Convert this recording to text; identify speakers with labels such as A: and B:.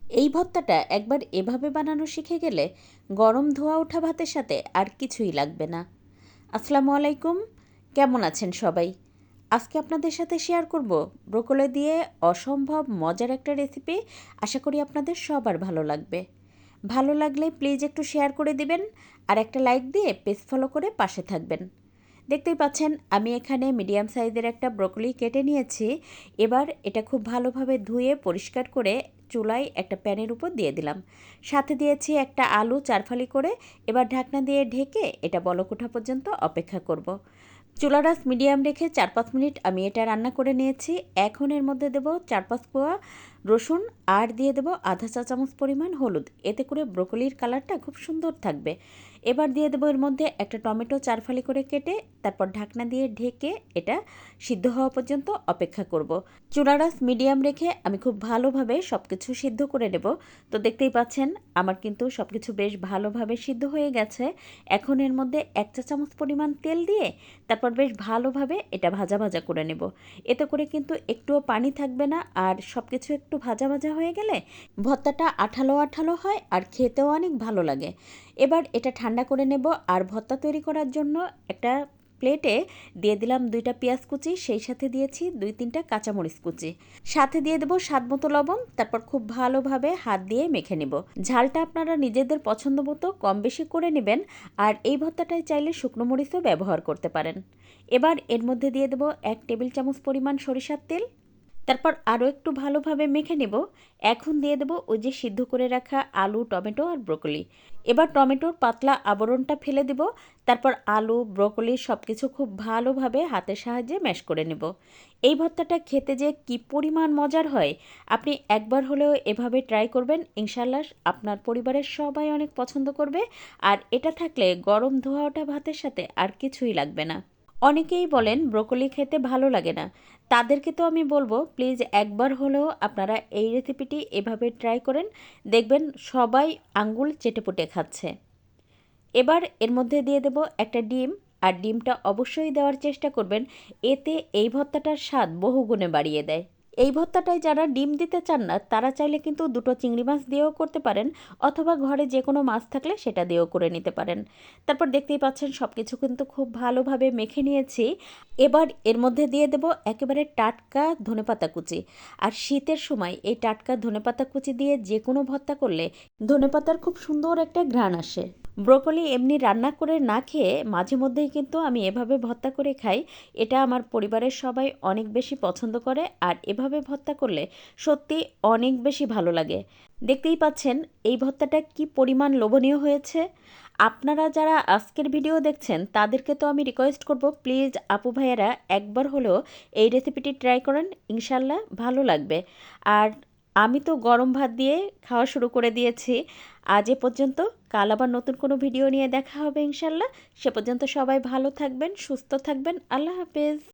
A: এই ভর্তাটা একবার এভাবে বানানো শিখে গেলে গরম ধোয়া ওঠা ভাতের সাথে আর কিছুই লাগবে না। আসসালামু আলাইকুম, কেমন আছেন সবাই? আজকে আপনাদের সাথে শেয়ার করব ব্রোকলি দিয়ে অসম্ভব মজার একটা রেসিপি। আশা করি আপনাদের সবার ভালো লাগবে। ভালো লাগলে প্লিজ একটু শেয়ার করে দিবেন আর একটা লাইক দিয়ে পেজ ফলো করে পাশে থাকবেন। দেখতেই পাচ্ছেন আমি এখানে মিডিয়াম সাইজের একটা ব্রোকলি কেটে নিয়েছি। এবার এটা খুব ভালোভাবে ধুয়ে পরিষ্কার করে চুলায় একটা প্যানের উপর দিয়ে দিলাম। সাথে দিয়েছি একটা আলু চারফালি করে। এবার ঢাকনা দিয়ে ঢেকে এটা বলক ওঠা পর্যন্ত অপেক্ষা করব। চুলার আঁচ মিডিয়াম রেখে 4-5 মিনিট আমি এটা রান্না করে নিয়েছি। এখন এর মধ্যে দেব 4-5 কোয়া রসুন আর দিয়ে দেব আধা চা চামচ পরিমাণ হলুদ। এতে করে ব্রোকলির কালারটা খুব সুন্দর থাকবে। এবার দিয়ে দেবো এর মধ্যে একটা টমেটো চারফালি করে কেটে, তারপর ঢাকনা দিয়ে ঢেকে এটা সিদ্ধ হওয়া পর্যন্ত অপেক্ষা করব। চুলার আঁচ মিডিয়াম রেখে আমি খুব ভালোভাবে সব কিছু সিদ্ধ করে নেব। তো দেখতেই পাচ্ছেন আমার কিন্তু সব কিছু বেশ ভালোভাবে সিদ্ধ হয়ে গেছে। এখন এর মধ্যে 1 চা চামচ পরিমাণ তেল দিয়ে তারপর বেশ ভালোভাবে এটা ভাজা ভাজা করে নেব। এতে করে কিন্তু একটুও পানি থাকবে না, আর সব কিছু একটু ভাজা ভাজা হয়ে গেলে ভর্তাটা আঠালো আঠালো হয় আর খেতেও অনেক ভালো লাগে। এবার এটা ঠান্ডা করে নেব। আর ভর্তা তৈরি করার জন্য একটা প্লেটে দিয়ে দিলাম 2টা পেঁয়াজ কুচি, সেই সাথে দিয়েছি 2-3টা কাঁচামরিচ কুচি, সাথে দিয়ে দেবো স্বাদ মতো লবণ। তারপর খুব ভালোভাবে হাত দিয়ে মেখে নেব। ঝালটা আপনারা নিজেদের পছন্দ মতো কম বেশি করে নেবেন। আর এই ভর্তাটায় চাইলে শুকনো মরিচও ব্যবহার করতে পারেন। এবার এর মধ্যে দিয়ে দেবো 1 টেবিল চামচ পরিমাণ সরিষার তেল। তারপর আরও একটু ভালোভাবে মেখে নেব। এখন দিয়ে দেবো ওই যে সিদ্ধ করে রাখা আলু, টমেটো আর ব্রোকলি। এবার টমেটোর পাতলা আবরণটা ফেলে দেব। তারপর আলু, ব্রোকলি সব কিছু খুব ভালোভাবে হাতের সাহায্যে ম্যাশ করে নেব। এই ভর্তাটা খেতে যে কী পরিমাণ মজার হয়, আপনি একবার হলেও এভাবে ট্রাই করবেন। ইনশাল্লাহ আপনার পরিবারের সবাই অনেক পছন্দ করবে। আর এটা থাকলে গরম ধোয়া ওঠা ভাতের সাথে আর কিছুই লাগবে না। অনেকেই বলেন ব্রোকলি খেতে ভালো লাগে না, তাদেরকে তো আমি বলবো প্লিজ একবার হলেও আপনারা এই রেসিপিটি এভাবে ট্রাই করেন। দেখবেন সবাই আঙ্গুল চেটেপুটে খাচ্ছে। এবার এর মধ্যে দিয়ে দেব একটা ডিম। আর ডিমটা অবশ্যই দেওয়ার চেষ্টা করবেন, এতে এই ভর্তাটার স্বাদ বহুগুণে বাড়িয়ে দেয়। এই ভর্তাটায় যারা ডিম দিতে চান না তারা চাইলে কিন্তু 2টো চিংড়ি মাছ দিয়েও করতে পারেন, অথবা ঘরে যে কোনো মাছ থাকলে সেটা দিয়েও করে নিতে পারেন। তারপর দেখতেই পাচ্ছেন সব কিছু কিন্তু খুব ভালোভাবে মেখে নিয়েছি। এবার এর মধ্যে দিয়ে দেব একেবারে টাটকা ধনেপাতা কুচি। আর শীতের সময় এই টাটকা ধনেপাতা কুচি দিয়ে যে কোনো ভর্তা করলে ধনেপাতার খুব সুন্দর একটা ঘ্রাণ আসে। ব্রোকলি এমনি রান্না করে না খেয়ে মাঝে মধ্যেই কিন্তু আমি এভাবে ভর্তা করে খাই। এটা আমার পরিবারের সবাই অনেক বেশি পছন্দ করে, আর এভাবে ভর্তা করলে সত্যি অনেক বেশি ভালো লাগে। দেখতেই পাচ্ছেন এই ভর্তাটা কি পরিমাণ লোভনীয় হয়েছে। আপনারা যারা আজকের ভিডিও দেখছেন তাদেরকে তো আমি রিকোয়েস্ট করব প্লিজ আপু ভাইয়েরা একবার হলেও এই রেসিপিটি ট্রাই করেন, ইনশাল্লাহ ভালো লাগবে। আর আমি তো গরম ভাত দিয়ে খাওয়া শুরু করে দিয়েছি। আজ এ পর্যন্ত, কাল আবার নতুন কোনো ভিডিও নিয়ে দেখা হবে ইনশাল্লাহ। সে পর্যন্ত সবাই ভালো থাকবেন, সুস্থ থাকবেন। আল্লাহ হাফেজ।